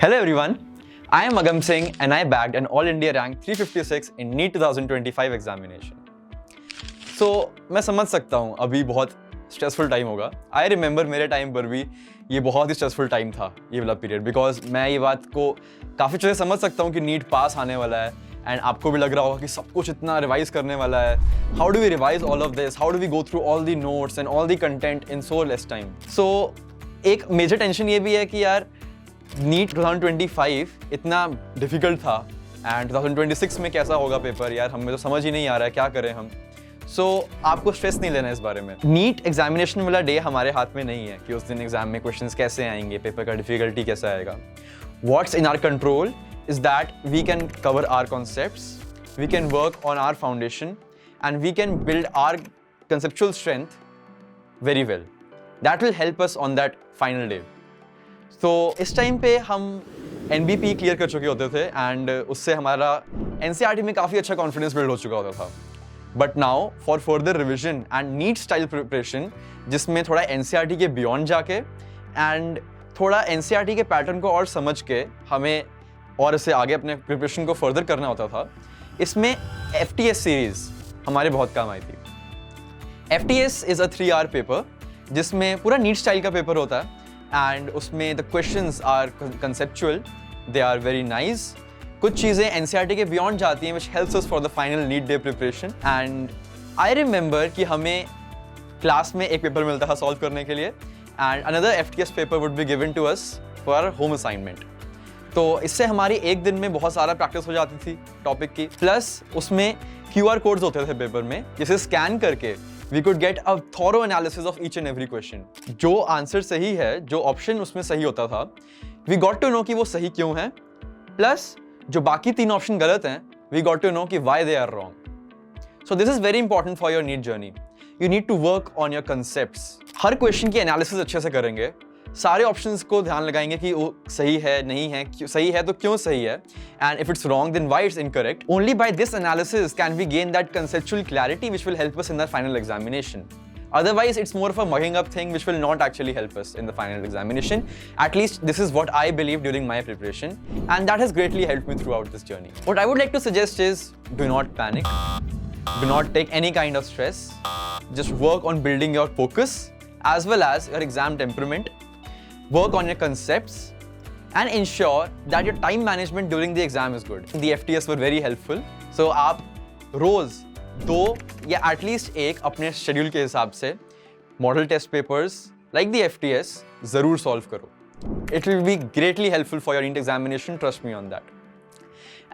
Hello everyone, I am Agam Singh and I bagged an All India rank 356 in NEET 2025 examination. So मैं समझ सकता हूँ अभी बहुत स्ट्रेसफुल टाइम होगा. आई रिमेंबर मेरे टाइम पर भी ये बहुत ही स्ट्रेसफुल टाइम था ये वाला पीरियड, बिकॉज मैं ये बात को काफ़ी अच्छे से समझ सकता हूँ कि नीट पास आने वाला है एंड आपको भी लग रहा होगा कि सब कुछ इतना रिवाइज करने वाला है. How do we revise all of this, how do we go through all the notes and all the content in so less time. So एक मेजर टेंशन ये भी है कि यार नीट 2025 इतना डिफिकल्ट था एंड 2026 में कैसा होगा पेपर, यार हमें तो समझ ही नहीं आ रहा है क्या करें हम. आपको स्ट्रेस नहीं लेना इस बारे में. नीट एग्जामिनेशन वाला डे हमारे हाथ में नहीं है कि उस दिन एग्जाम में क्वेश्चंस कैसे आएंगे, पेपर का डिफिकल्टी कैसा आएगा. What's in our control is that we can cover our concepts, we can work on our foundation, and we can build our conceptual strength very well. That will help us on that final day. So इस time पे हम NBP clear कर चुके होते थे and उससे हमारा NCERT में काफ़ी अच्छा कॉन्फिडेंस बिल्ड हो चुका होता था. But now for further revision and NEET style preparation, जिसमें थोड़ा NCERT के बियॉन्ड जाके एंड थोड़ा NCERT के पैटर्न को और समझ के हमें और इससे आगे अपने प्रिपरेशन को फर्दर करना होता था, इसमें FTS सीरीज हमारे बहुत काम आई थी. FTS is a 3 hour paper जिसमें पूरा नीट स्टाइल का पेपर होता है एंड उसमें the questions are conceptual, they are very nice. कुछ चीज़ें NCERT के बियॉन्ड जाती हैं which helps us for the final NEET day preparation. And I remember कि हमें क्लास में एक पेपर मिलता था सॉल्व करने के लिए and another FTS paper would be given to us for home assignment. तो इससे हमारी एक दिन में बहुत सारा प्रैक्टिस हो जाती थी टॉपिक की. प्लस उसमें QR कोड्स होते थे पेपर में, जिसे स्कैन करके we could get a thorough analysis of each and every question. जो आंसर सही है, जो ऑप्शन उसमें सही होता था, वी गॉट टू नो कि वो सही क्यों है. प्लस जो बाकी 3 ऑप्शन गलत हैं, वी गॉट टू नो कि why they are wrong. So this is very important for your NEET journey. You need to work on your concepts. हर क्वेश्चन की एनालिसिस अच्छे से करेंगे, सारे ऑप्शंस को ध्यान लगाएंगे कि वो सही है नहीं है, सही है तो क्यों सही है, and if it's wrong then why it's incorrect. Only by this analysis can we gain that conceptual clarity which will help us in the final examination. Otherwise, it's more of a mugging up thing which will not actually help us in the final examination. At least this is what I believe during my preparation, and that has greatly helped me throughout this journey. What I would like to suggest is do not panic, do not take any kind of stress. Just work on building your focus as well as your exam temperament. Work on your concepts and ensure that your time management during the exam is good. The FTS were very helpful. So आप रोज 2 या at least 1 अपने schedule के हिसाब से model test papers like the FTS जरूर solve करो. It will be greatly helpful for your NEET examination, trust me on that.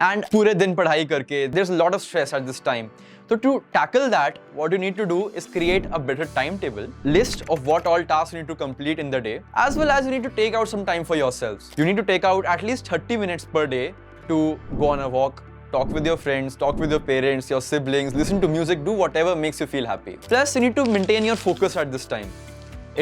And पूरे दिन पढ़ाई करके there is a lot of stress at this time. So to tackle that, what you need to do is create a better timetable, list of what all tasks you need to complete in the day, as well as you need to take out some time for yourselves. You need to take out at least 30 minutes per day to go on a walk, talk with your friends, talk with your parents, your siblings, listen to music, do whatever makes you feel happy. Plus, you need to maintain your focus at this time.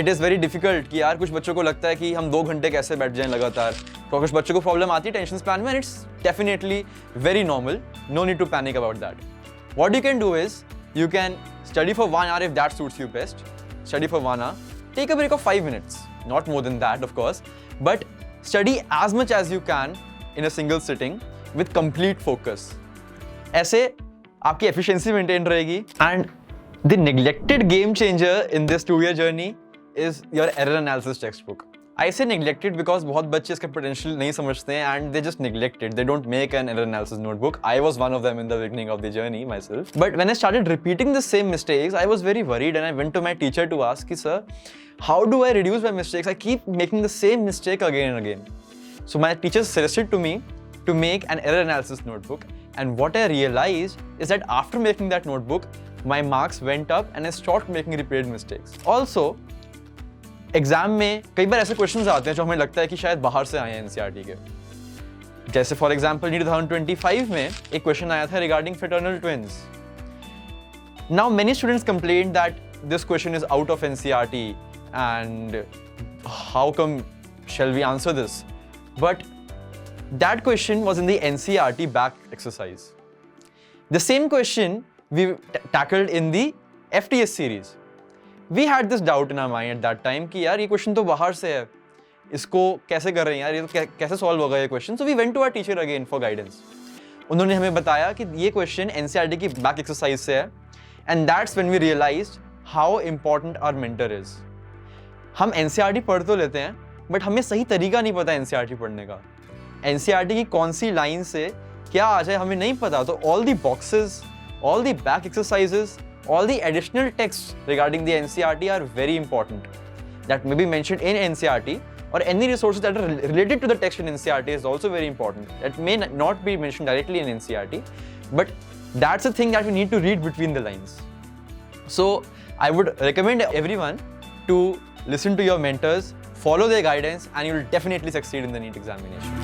It is very difficult कि यार कुछ बच्चों को लगता है कि हम 2 घंटे कैसे बैठ जाएं लगातार. तो कुछ बच्चों को प्रॉब्लम आती है टेंशन स्पैन में, and it's definitely very normal. No need to panic about that. What you can do is, you can study for 1 hour if that suits you best. Study for 1 hour. Take a break of 5 minutes. Not more than that, of course. But study as much as you can in a single sitting with complete focus. ऐसे आपकी efficiency maintain रहेगी. And the neglected game changer in this 2-year journey is your error analysis textbook. I say neglected because बहुत बच्चे इसका potential नहीं समझते हैं and they just neglect it. They don't make an error analysis notebook. I was one of them in the beginning of the journey myself. But when I started repeating the same mistakes, I was very worried and I went to my teacher to ask, sir, how do I reduce my mistakes? I keep making the same mistake again and again. So my teacher suggested to me to make an error analysis notebook. And what I realized is that after making that notebook, my marks went up and I stopped making repeated mistakes. Also, exam में कई बार ऐसे questions आते हैं जो हमें लगता है कि शायद बाहर से आए हैं NCERT के. जैसे फॉर एग्जांपल नीट 2025 में एक क्वेश्चन आया था regarding fraternal twins. Now many students complain that this question is out of NCERT and how come shall we answer this. But that question was in the NCERT back exercise. The same question we tackled in the FTS series. We had this doubt in our mind at that time कि यार ये question तो बाहर से है, इसको कैसे कर रहे हैं यार, ये तो कैसे सॉल्व होगा ये question. So we went to our teacher again for guidance. उन्होंने हमें बताया कि ये क्वेश्चन एनसीईआरटी की बैक एक्सरसाइज से है. And that's when we realized how important our mentor is. हम एनसीईआरटी पढ़ तो लेते हैं बट हमें सही तरीका नहीं पता एनसीईआरटी पढ़ने का. एनसीईआरटी की कौन सी लाइन से क्या आ जाए हमें नहीं पता. तो all the boxes, all the back exercises, all the additional texts regarding the NCERT are very important that may be mentioned in NCERT, or any resources that are related to the text in NCERT is also very important. That may not be mentioned directly in NCERT, but that's the thing that we need to read between the lines. So I would recommend everyone to listen to your mentors, follow their guidance, and you will definitely succeed in the NEET examination.